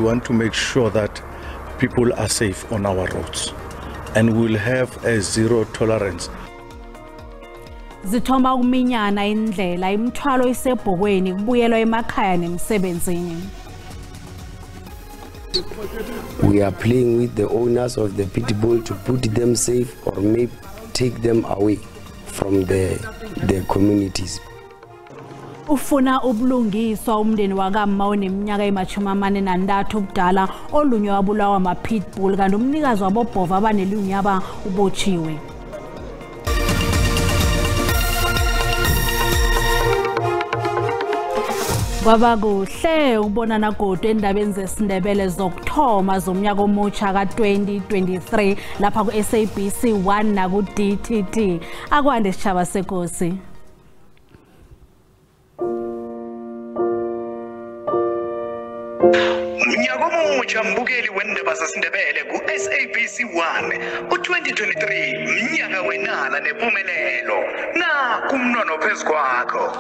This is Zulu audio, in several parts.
we want to make sure that people are safe on our roads, and we'll have a zero tolerance. Zithoma ukuminyana indlela imithwalo isebhokweni kubuyelwa emakhaya nemsebenzini. We are playing with the owners of the pit bull to put them safe or maybe take them away from the communities. Ufuna ubulungiswa umndeni wakamma oneminyaka ema-43 ubudala olunywa wabulawa ama-pitbull kanti umnikazi wabobhova abanelunyaba ubotshiwe. Kwaba kuhle ukubonana kodwa endabeni zesiNdebele zokuthoma zomnyaka omutsha ka-2023 lapha ku-SABC 1 naku-DTT. Akwande sitshaba sekosi. Unyaka omutsha mbukeli wendaba zesiNdebele ku-SABC 1 u-2023 mnyaka wenala nempumelelo naku umnono phezu kwakho.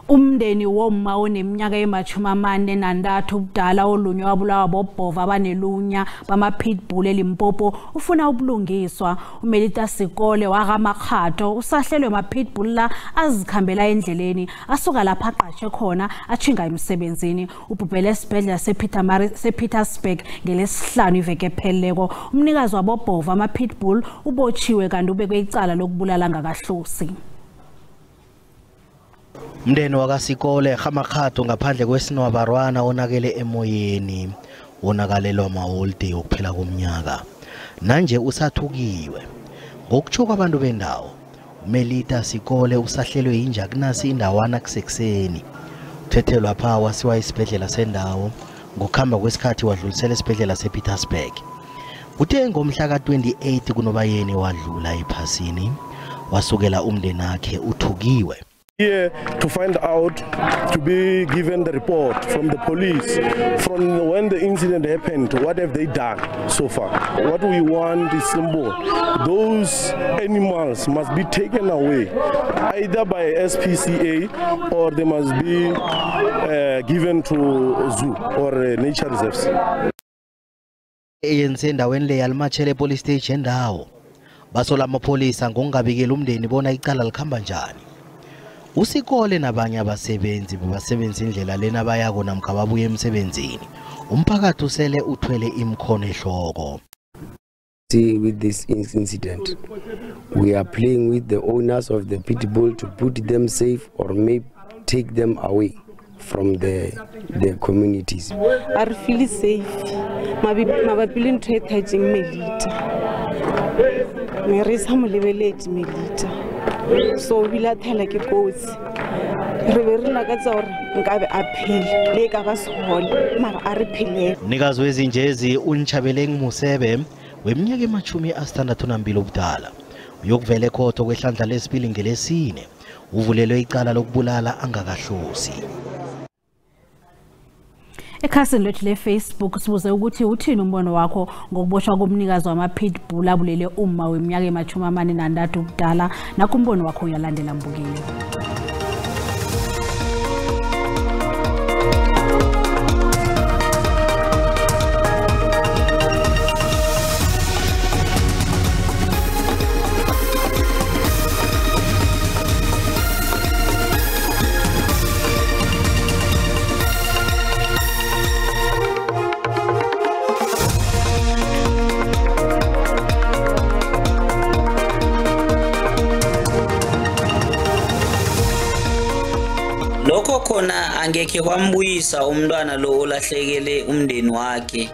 Umndeni womma oneminyaka ema-43 ubudala olunywa wabulawa bobhova abanelunya bama-pitbull eLimpopo ufuna ubulungiswa. uMelita Sikole wakamakhato usahlelwe ama-pitbull la azikhambela endleleni asuka lapha aqashe khona achinga emsebenzini. Ubhubhele esibhedlela sePietersburg ngelesihlanu iveke epheleleko. Umnikazi wabobhova ama-pitbull ubotshiwe kanti ubekwe icala lokubulala ngakahlosi. Mndeni wakaSikole Gamakhato ngaphandle kwesinwabarwana onakele emoyeni onakalelwa amaholiday okuphela komnyaka nanje usathukiwe ngokutsho kwabantu bendawo. uMelita Sikole usahlelwe injakunasi indawana kusekuseni uthethelwa pha wasiwa isibhedlela sendawo ngokuhamba kwesikhathi wadlulisela esibhedlela sePietersburg. Uthe ngomhla ka-28 kuNobayeni wadlula ephasini wasukela umndeni wakhe uthukiwe. Here to find out, to be given the report from the police from when the incident happened. What have they done so far? What we want is simple. Those animals must be taken away either by SPCA or they must be given to zoo or nature reserves. ANC endaweni le yalimachele police station ndawo basola amapolisa ngokungabikela umndeni bona icala likhamba njani. Usikole nabanye abasebenzi babasebenza indlela lena bayako namkha babuye emsebenzini. Umphakathi usele uthwele imkhono ehloko. See, with this incident, we are playing with the owners of the pit bull to put them safe or maybe take them away from the communities. I feel safe. Mabapi ntho e thajeng Melita. Me re sa mo lebeletse Melita. So we la thela ke kotsi re be re lakatsa hore nkabe a phele le ka ba sehole mara a re phele. Umnikazi wezinjezi uNchabeleng Musebe weminyaka ema-62 ubudala uyokuvela ekhotho kwehlandla lesibili ngelesine uvulelwe icala lokubulala angakahlosi. Ekhasini lethu le-Facebook sibuze ukuthi uthini umbono wakho ngokuboshwa komnikazi wama-pitbull abulele umma weminyaka ema-43 ubudala nakho umbono wakho uyalandela mbukeli. Lokho khona angeke kwambuyisa umntwana lo olahlekele umndeni wakhe,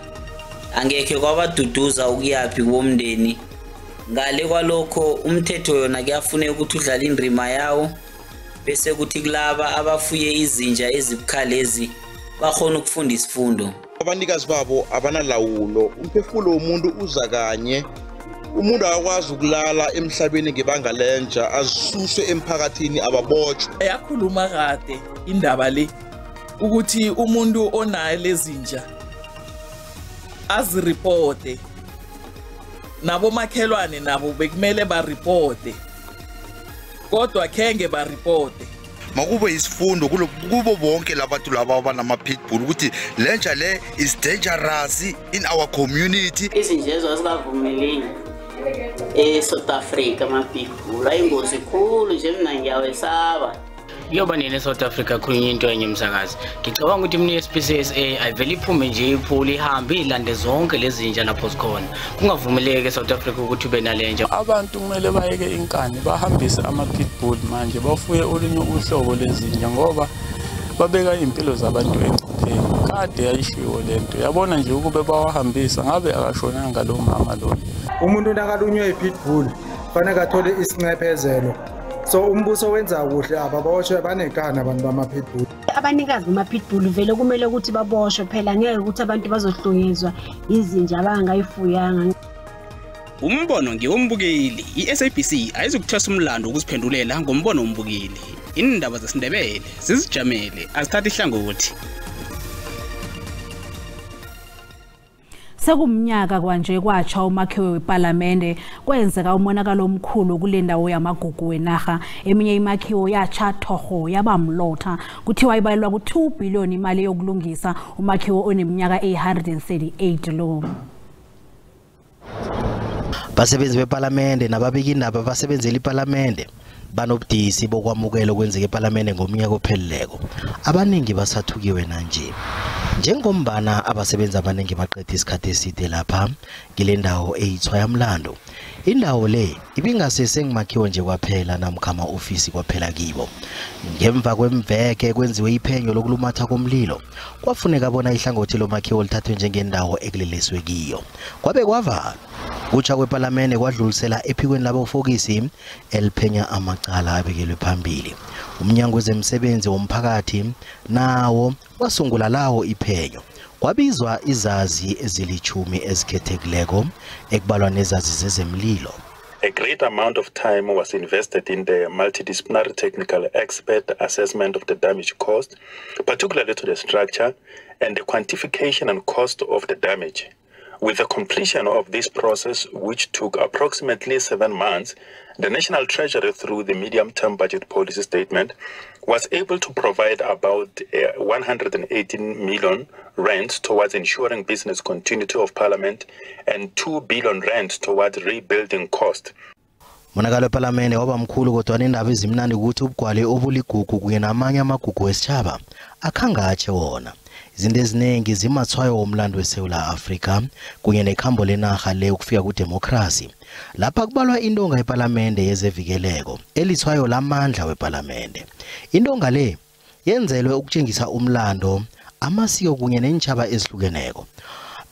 angeke kwabaduduza ukuyaphi bomndeni. Ngale kwalokho umthetho yona kuyafuneka ukuthi udlala indima yawo bese kuthi kulaba abafuye izinja ezibukhalezi bakhona ukufunda isifundo. Abanikazi babo abanalawulo, umphefumulo womuntu uza kanye. Umuntu akwazi ukulala emhlabeni ngebanga lenja azisuswe emphakathini ababotshwe. Yakhuluma kade indaba le ukuthi umuntu onayo lezinja aziripote nabo makhelwane nabo bekumele baripote kodwa khenge baripote. Makube isifundo kubo bonke labantu laba abanama pitbull ukuthi lenja le is dangerous in our community. Izinjezo azikavumeleki South Africa ama pitbull ayingozi khulu nje mina ngiyawesaba. Yoba nene South Africa khulunywa into enye umsakazi. Ngicabanga ukuthi mina SABC ayiveli iphume nje iphuli ihambe ilande zonke lezi zinja lapho zikhona. Kungavumeleke eSouth Africa ukuthi ube nalenja. Abantu kumele bayeke inkani bahambise ama pitbull manje bafuye olunye uhlobo lezinja ngoba babeka impilo zabantu engcupheni. Kade yayishiwo lento. Yabona nje ukube bawahambisa ngabe akashonanga lo mama lo. Umuntu nakalunywe ipitbull fanele athole isincephezelo. So umbuso wenza kuhle ababoshwe banekana abantu bama-pitbull. Abanikazi bama-pitbull vele kumele ukuthi baboshwe phela ngeke ukuthi abantu bazohlongezwa izinja abangayifuyanga. Umbono ngiwombukeli iSABC ayizukuthwesa umlando ukuziphendulela ngombono wombukeli. Indaba zesiNdebele sizijamele azithatha ihlangothi. Sekumnyaka kwanje kwatsha umakhiwe weParliament kwenzeka umonakalo omkhulu kule ndawo yamagugu wenaga eminye imakhiwo yatsha thoho yabamlotha kuthiwa ibalelwa ku2 billion imali yokulungisa umakhiwo oneminyaka 838 lo. Basebenzi beParliament nababiki indaba basebenzela iParliament banobudisi bokwamukela kwenzeke eParliament ngomnyaka opheleleko. Abaningi basathukiwe nanje. Njengombana abasebenza abaningi baqedwe isikhathi eside lapha kule ndawo eyithwaya mlando. Indawo le ibingasese ngimakhiwo nje kwaphela namkhama office kwaphela kibo. Ngemva kwemveke kwenziwe iphenyo lokulumatha komlilo. Kwafuneka bona ihlangothi lomakhiwo lithathwe njengendawo ekuleleswe kiyo. Kwabe kwavala. Kutsha kweParliament kwadlulisela ephikweni labofokisi eliphenya amacala abekelwe phambili. Umnyango wezemsebenzi womphakathi nawo wasungula lawo iphenyo. Kwabizwa izazi ezilithumi ezikhethekileko ekubalwa nezazi zezemlilo. A great amount of time was invested in the multidisciplinary technical expert assessment of the damage caused, particularly to the structure, and the quantification and cost of the damage. With the completion of this process, which took approximately 7 months, the National Treasury, through the medium-term budget policy statement, was able to provide about 118 million rands towards ensuring business continuity of Parliament and 2 billion rands towards rebuilding cost. Monakalo weParliament waba mkhulu kodwa indaba ezimnandi ukuthi ubugwale obuligugu kunye namanye amagugu wesitshaba akhangatshe wona. Izinto eziningi zimathwayo womlando weSouth Africa kunye nekhambo lenaga le ukufika kudemocracy. Lapha kubalwa indonga yeParliament yezevikeleko elithwayo lamandla weParliament. Indonga le yenzelwe ukutshengisa umlando, amasiko kunye nenchaba ezihlukeneko.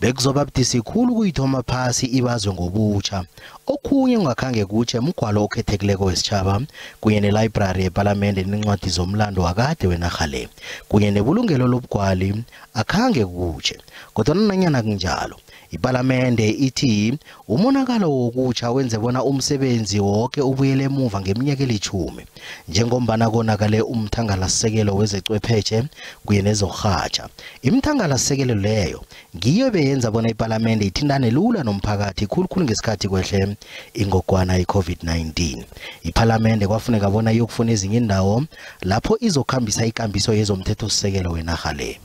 Bekuzoba budisi khulu kuyithoma phasi ibazwe ngobutsha. Okhunye ungakhange kutshe umgwalo okhethekileko wesitshaba kunye nelibrary yeParliament nencwadi zomlando wakade wenaga le kunye nebulungelo lobugwali akhange kutshe. Kodwa nanyana kunjalo iParliament ithi umonakalo wokutsha wenze bona umsebenzi wonke ubuyele emuva ngeminyaka eli10 njengombana konakale umthangalasisekelo wezecwephethe kuye nezorhatsha. Imthangalasisekelo leyo ngiyo beyenza bona iParliament ithindane lula nomphakathi khulukhulu ngesikhathi kwehle ingogwana iCovid-19. iParliament kwafuneka bona iyokufuna ezinye indawo lapho izokhambisa ikambiso yezomthethosisekelo wenaga le.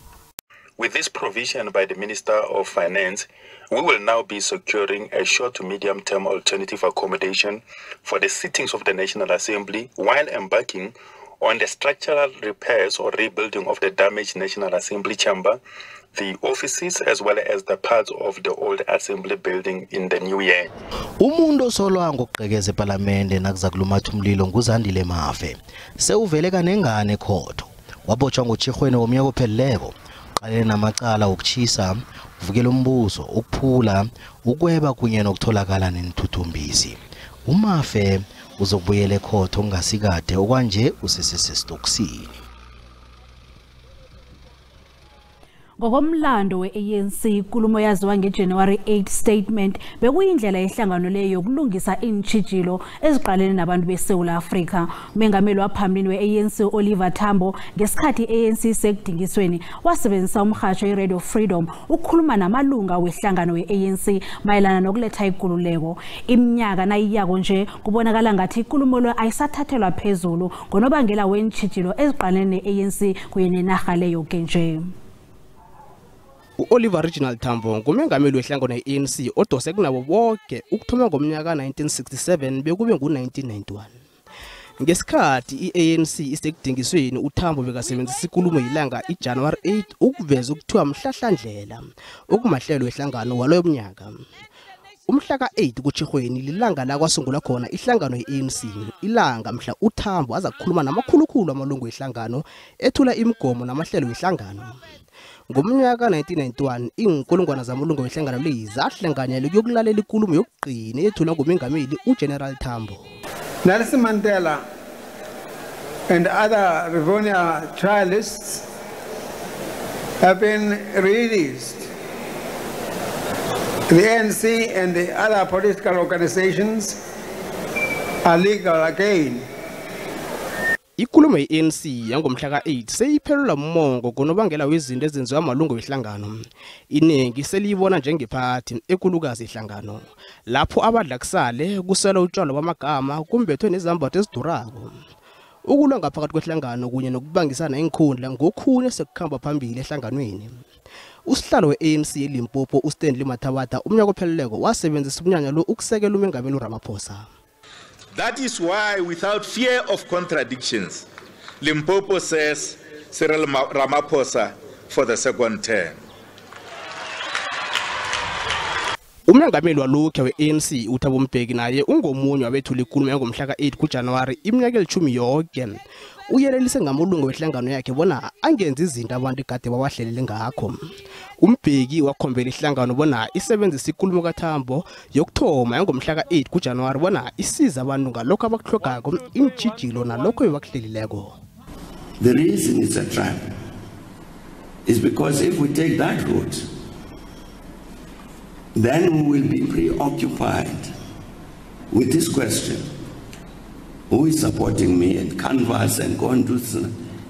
With this provision by the Minister of Finance, we will now be securing a short to medium-term alternative accommodation for the sittings of the National Assembly while embarking on the structural repairs or rebuilding of the damaged National Assembly chamber, the offices as well as the parts of the old Assembly building in the new year. Umuntu osolwa ngokugqekeza eParliament nakuzakhulumatha umlilo nguzandile Mafe. Sewuvele kanengane ekhotho. Wabotshwa ngoTshirhweni womnyaka opheleleko. Qalele namacala ukutshisa, uvukela umbuso, ukuphula, ukweba kunye nokutholakala nenithuthumbisi. Umafe uzokubuyela ekhotho ngasikade okwanje usesesistokisini. Ngokomlando we-ANC inkulumo yaziwa ngeJanuary 8 statement bekuyindlela yehlangano leyo yokulungisa intshijilo eziqalene nabantu beSouth Africa. Umengameli waphambili we-ANC Oliver Tambo ngesikhathi i-ANC isekudingisweni wasebenzisa umhatsho iRadio Freedom ukukhuluma namalunga wehlangano we-ANC mayelana nokuletha ikululeko. Iminyaka nayiyako nje kubonakala ngathi inkulumo lo ayisathathelwa phezulu ngonobangela wentshijilo eziqalene ne-ANC kunye nenarha leyo ke nje. Oliver Reginald Tambo ngumengameli wehlangano ye-ANC odose kunabo bonke ukuthoma ngomnyaka 1967 bekube ngu-1991. Ngesikhathi i-ANC isekudingisweni uTambo bekasebenzisa inkulumo yilanga iJanuary 8 ukuveza ukuthiwa mhlahlandlela okumahlelo wehlangano waloyo mnyaka. Umhla ka-8 kuTjhirhweni lilanga la kwasungula khona ihlangano ye-ANC. Ilanga mhla uTambo aza kukhuluma namakhulukhulu amalungu wehlangano ethula imigomo namahlelo wehlangano. Ngomnyaka 1991 inkulungwana zamalungu wehlangano leyi zahlanganyela ukuyokulalela inkulumo yokugcina ethulwa ngumengameli uGeneral Tambo. Nelson Mandela and other Rivonia trialists have been released. The ANC and the other political organizations are legal again. Inkulumo ye-ANC yangomhla ka-8 seyiphelelwa umongo ngonobangela wezinto ezenziwa amalungu wehlangano. Iningi seliyibona njengephathi ekulukazi ihlangano lapho abadla kusale kusela utshwala bamagama kumbethwe nezambatho ezidurako. Ukulwa ngaphakathi kwehlangano kunye nokubangisana enkhundla ngokhunye sekukhamba phambili ehlanganweni. Usihlalo we-ANC eLimpopo uStanley Mathabatha umnyaka opheleleko wasebenzisa umnyanya lo ukusekela umengameli uRamaphosa. That is why, without fear of contradictions, Limpopo says Cyril Ramaphosa for the second term. Umengameli walokho we-ANC uThabo Mbeki naye ungomunye wabethula inkulumo yangomhla ka-8 kuJanuwari iminyaka elithumi yonke. Uyelelise ngamalungu wehlangano yakhe bona angenza izinto abantu kade bawahlelele ngakho. Umbeki wakhombela ihlangano bona isebenzisa inkulumo kaTambo yokuthoma yangomhla ka-8 kuJanuwari bona isiza abantu ngalokho abakuhlogako intshijilo nalokho bebakuhlelileko. The reason it's a trap is because if we take that route, then we will be preoccupied with this question: who is supporting me, and canvas and go and do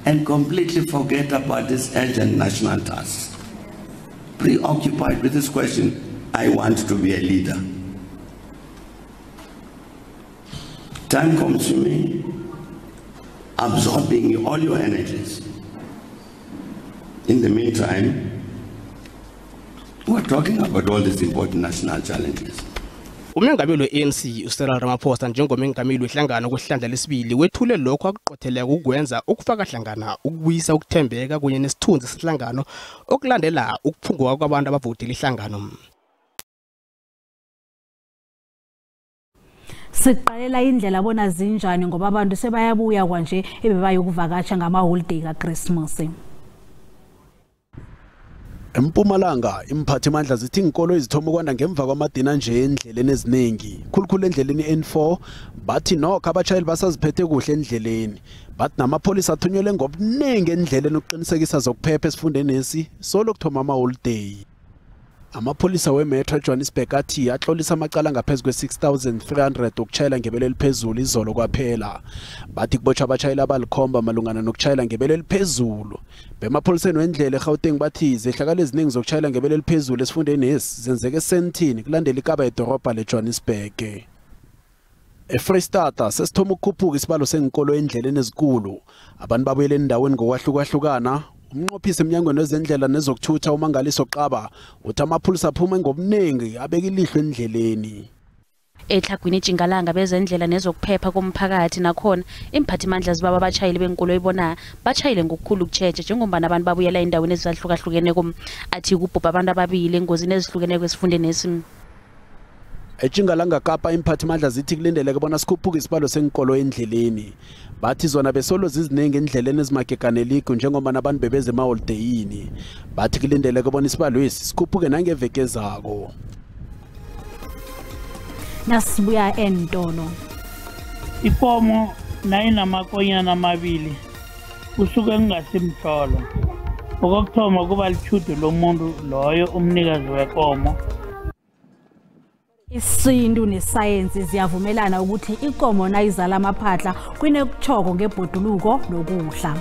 and completely forget about this urgent national task. Preoccupied with this question, I want to be a leader. Time consuming, absorbing all your energies. In the meantime, we're talking about all these important national challenges. Umengameli we-ANC uCyril Ramaphosa njengomengameli wehlangano kwehlandla lesibili wethule lokho akuqotheleka ukwenza ukufaka hlangana ukubuyisa ukuthembeka kunye nesithunzi sehlangano okulandela ukuphunguka kwabantu abavotela ihlangano. Siqalela indlela bona zinjani ngoba abantu sebayabuya kwanje ebebayokuvakatsha ngama-holiday kaChristmas. Empumalanga imphathimandla zithi inkolo izithoma ukwanda ngemva kwamadina nje endleleni eziningi. Khulukhulu endleleni N4 bathi nokho abashayeli basaziphethe kuhle endleleni. Bathi namapolisa athunyelwe ngobuningi endleleni ukuqinisekisa zokuphepha esifundeni lesi solo kuthoma ama-holiday. Amapolisa weMetro Johannesburg athi atlolisa amacala ngaphezulu kwe-6,300 ukuchayela ngebelo eliphezulu izolo kwaphela. Bathi kubotshwa abashayeli abalikhomba malungana nokuchayela ngebelo eliphezulu. Bemapoliseni wendlela eGauteng bathi zehlakalo eziningi zokuchayela ngebelo eliphezulu esifundeni lesi zenzeke esentini kulandela ikaba edorobha leJohannesburg. eFreystata sesithoma ukukhuphuka isibalo senkolo endleleni ezikulu. Abantu babuyela endaweni ngokwahlukahlukana. Umnqophisi emnyangweni wezendlela nezokuthutha uMangaliso Qaba uthi amapolisa aphuma ngobuningi abeka ilihlo endleleni. Ehlagwini Jingalanga bezendlela nezokuphepha komphakathi nakhona imphathimandla zibaba abashayeli benkolo ibona bashayile ngokukhulu ukutsheje njengombana abantu babuyela endaweni ezahlukahlukene athi kubhubha abantu ababili engozini ezihlukene kwesifundeni lesi. Ejingalanga Kapa imphathimandla zithi kulindeleke bona sikhuphuke isibalo senkolo endleleni. Bathi zona besolo zizinenge endleleni ezimageganeligo njengoba nabantu bebeze emaholideyini. Bathi kulindeleke bona isibalo lesi sikhuphuke nangeveke ezako. Nasibuya entolo. Ikomo nayinamakonyana amabili kusuke kungasimhlolo. Okokuthoma kuba lichudo lomuntu loyo umnikazi wekomo. Isintu nesayensi ziyavumelana ukuthi ikomo nayizala amaphahla kunekuchoko ngebhoduluko lokudla.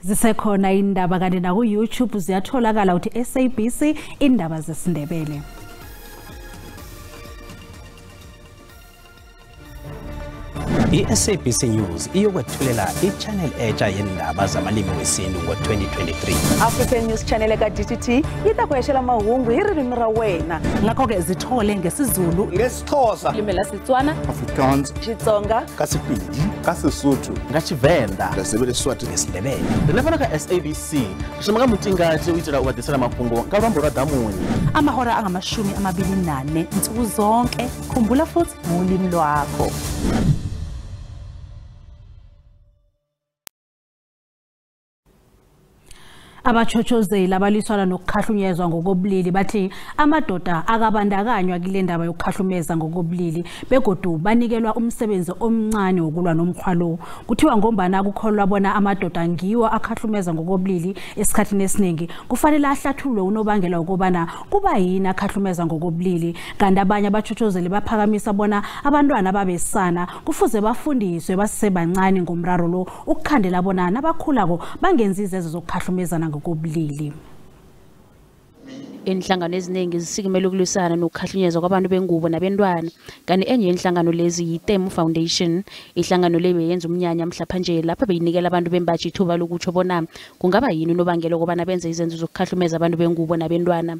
Zisekhona indaba kanti na ku YouTube ziyatholakala uthi SABC Iindaba zesiNdebele. I-SABC News iyokwethulela i-channel entsha yendaba zamalimi wesintu ngo-2023. African News Channel ka-DTT itakweshela mahungu hi ririmi ra wena. Ngakho-ke zithole ngesiZulu, ngesixhosa, limi la Setswana, Afrikaans, Xitsonga, ka Sepedi, ka Sesotho, nga Tshivenda, SABC nesiNdebele. Ri fana ka SABC ri shuma ka mutingati u itela u vadisela mafhungo nga lwambo lwa damuni. Amahora angama-24 nsuku zonke. Khumbula futhi ngolimi lwakho. Abachochozeli abaliswana nokukhahlunyezwa ngokobulili bathi amadoda akabandakanywa kule ndaba yokukhahlumeza ngokobulili begodu banikelwa umsebenzi omncane wokulwa nomkhwalo. Kuthiwa ngombana kukholwa bona amadoda ngiwo akhahlumeza ngokobulili esikhathini esiningi kufanele ahlathulwe unobangela ukubana kuba yini akhahlumeza ngokobulili. Kanti abanye abachochozeli baphakamisa bona abantwana babesana kufuze bafundiswe basebancane ngomraro lo ukukhandela bona nabakhulako bangenzi izenzo zokukhahlumezana ngokobulili. Inhlangano eziningi zisikimela ukulwisana nokukhahlunyezwa kwabantu bengubo nabantwana kanti enye inhlangano lezi yiTemu Foundation. Inhlangano leyo yenza umnyanya mhlapha nje lapha beyinikela abantu bembaji ithuba lokutsho bona kungaba yini unobangela ukubana benze izenzo zokukhahlumeza abantu bengubo nabantwana.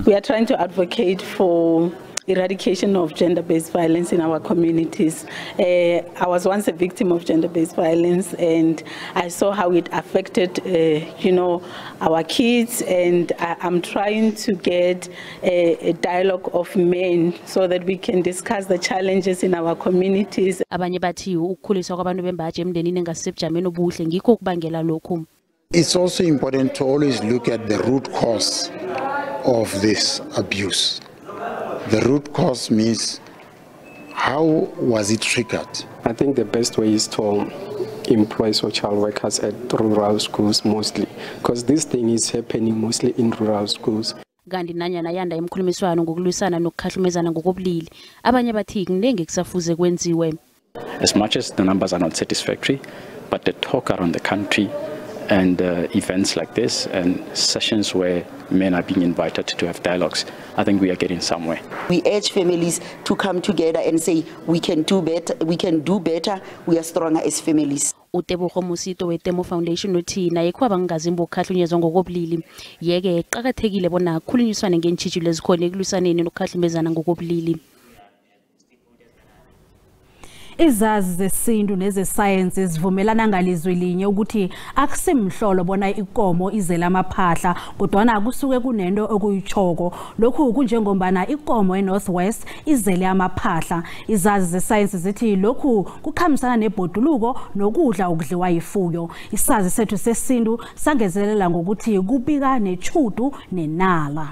We are trying to advocate for eradication of gender-based violence in our communities. I was once a victim of gender-based violence and I saw how it affected, our kids, and I'm trying to get a dialogue of men so that we can discuss the challenges in our communities. Abanye bathi ukukhuliswa kwabantu bembaji emndenini engasebujameni obuhle ngikho ukubangela lokhu. It's also important to always look at the root cause of this abuse. The root cause means how was it triggered? I think the best way is to employ social workers at rural schools mostly, because this thing is happening mostly in rural schools. Kanti nanyana yanda emkhulumiswano ngokulwisana nokukhahlumezana ngokobulili abanye bathi kunenge kusafuze kwenziwe. As much as the numbers are not satisfactory, but the talk around the country and events like this and sessions where men are being invited to have dialogues, I think we are getting somewhere. We urge families to come together and say we can do better, we are stronger as families. Utebogo Musito weTemu Foundation uthi naye kwaba ngazimbo ukukhahlumezwa ngokobulili yeke eqhakathekile bona khulunyiswane ngentshijilo ezikhona ekulwisaneni nokukhahlumezana ngokobulili. Izazi zesintu nezesayensi zivumelana ngalizwi linye ukuthi akusimhlolo bona ikomo izela amaphahla kodwa akusuke kunento okuyichoko. Lokhu kunjengombana ikomo eNorthwest izele amaphahla. Izazi zesayensi zithi lokhu kukhambisana nebhoduluko nokudla okudliwa yifuyo. Isazi sethu sesintu sangezelela ngokuthi kubika nechudu nenala.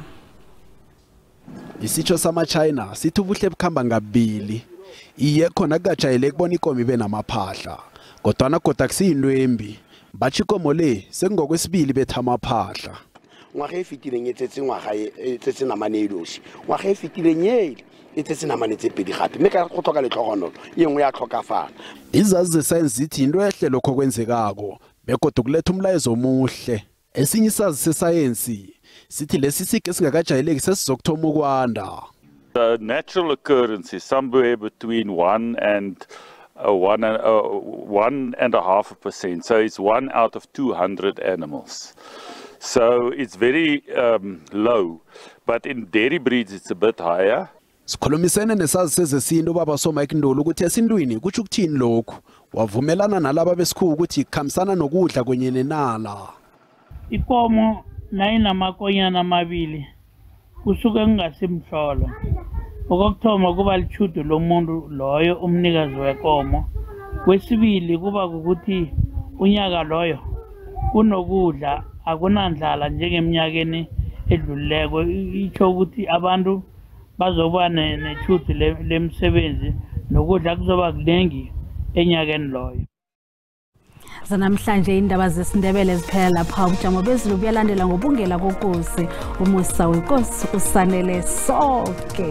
Isitsho sama-China sithi ubuhle bukhamba ngabili. Iye khona kujayele kubona ikomo ibe namaphahla kodwa kusiyinto embi bathi ikomo le sekungokwesibili betha amaphahla. Ngwaga e fitileng e tsetse ngwaga e tsetse namane e losi ngwaga e fitileng e tsetse namane tse pedi gape mme ka go tlhoka letlhogonolo e nngwe ya tlhokafala. Izazi zesayensi zithi into ehle lokho kwenzekako begodwa kuletha umlayezo omuhle. Esinye isazi sesayensi sithi lesi sike singakajayeleki sesizokuthoma ukwanda. The natural occurrence is somewhere between 1 and 1.5%. So it's 1 out of 200 animals. So it's very low. But in dairy breeds, it's a bit higher. Sikhulumisene nesazi sezesintu baba soMike Ndolo ukuthi esintwini kuthi ukuthini lokhu wavumelana nalabo besikhu ukuthi khamisana nokudla kwenye nenala. Ikomo nayinamakonyana amabili kusuke kungasimhlolo. Okokuthoma kuba lichudo lomuntu loyo umnikazi wekomo. Kwesibili kuba ukuthi unyaka loyo kunokudla akunandlala njengeminyakeni edluleko. Itsho ukuthi abantu bazoba nethuthi lemsebenzi nokudla kuzoba kuningi enyakeni loyo. Zanamhlanje indaba zesiNdebele ziphela lapha ubujamo bezulu buyalandela ngobungela kokusi umusa wenkosi usanele sonke.